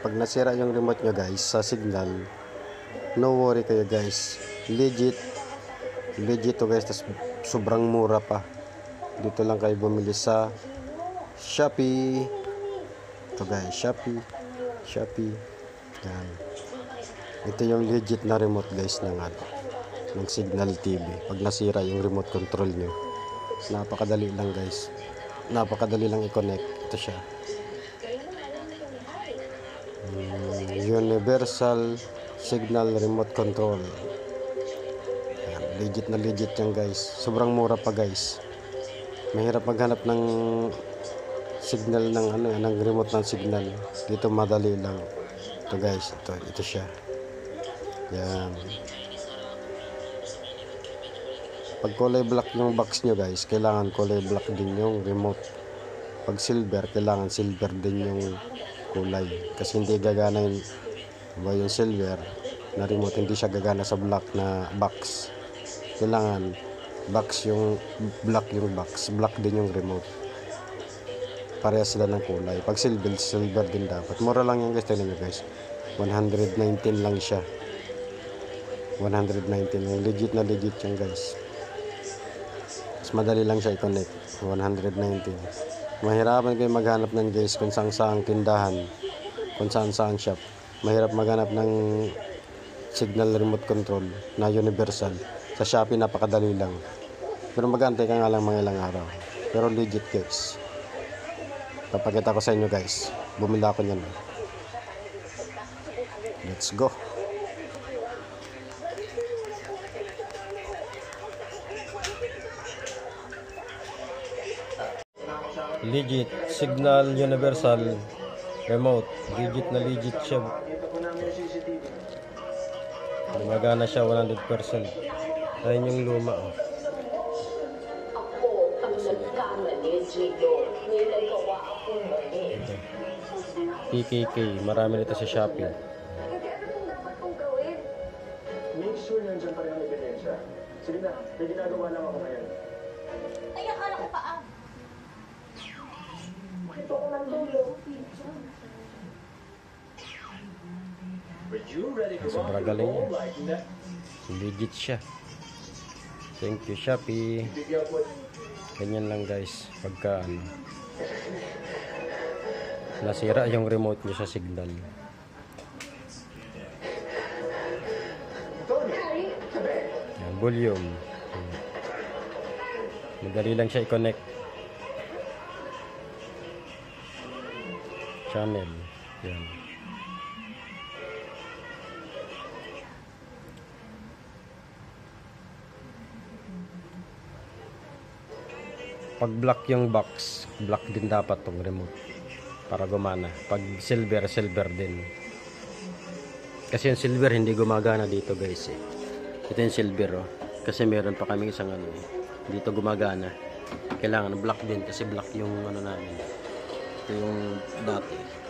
Pag nasira yung remote nyo guys sa signal, no worry kayo guys, legit to guys. Tas sobrang mura pa. Dito lang kayo bumili sa Shopee. Ito guys, Shopee. Yan. Ito yung legit na remote guys ng Signal TV. Pag nasira yung remote control nyo, napakadali lang guys, napakadali lang i-connect. Ito siya, Universal Signal Remote Control. Ayan, legit na legit yan guys. Sobrang mura pa guys. Mahirap maghanap ng signal ng remote ng signal. Dito madali lang. Ito guys, ito siya. Yan. Pag kulay black yung box nyo guys, kailangan kulay black din yung remote. Pag silver, kailangan silver din yung kulay. Kasi hindi gagana yung silver na remote, hindi siya gagana sa black na box. Kailangan box yung black yung box, black din yung remote. Parehas sila ng kulay. Pag silver din dapat. Mura lang yan guys, tignan nyo guys. 119 lang siya. 119. Yung legit na legit yan guys. Mas madali lang siya i-connect. 119. Mahirapan kayo maghanap ng guys kung saan tindahan, kung saan shop. Mahirap maghanap ng signal remote control na universal. Sa Shopee napakadali lang. Pero magantay ka nga lang mga ilang araw. Pero legit guys. Papakita ko sa inyo guys. Bumili ako niyan. Let's go. Legit Signal Universal Remote. Legit na legit siya. Gumagana siya 100%. Ayun yung luma. PKK. Marami nito sa Shopee. Make sure nandiyan pa rin ang ebidensya. Sige na, may ginagawa lang ako ngayon. Ay, akala ko pa Ito ko ng dulo. Sobrang galing niya. Legit siya. Thank you Shopee. Ganyan lang guys. Pagka nasira yung remote niyo sa signal. Yan, volume. Madali lang siya i-connect. Channel. Yan. Pag black yung box, black din dapat tong remote para gumana. Pag silver, silver din. Kasi yung silver hindi gumagana dito guys eh. Ito yung silver oh. Kasi meron pa kaming isang dito gumagana. Kailangan black din kasi black yung namin. Ito yung dati.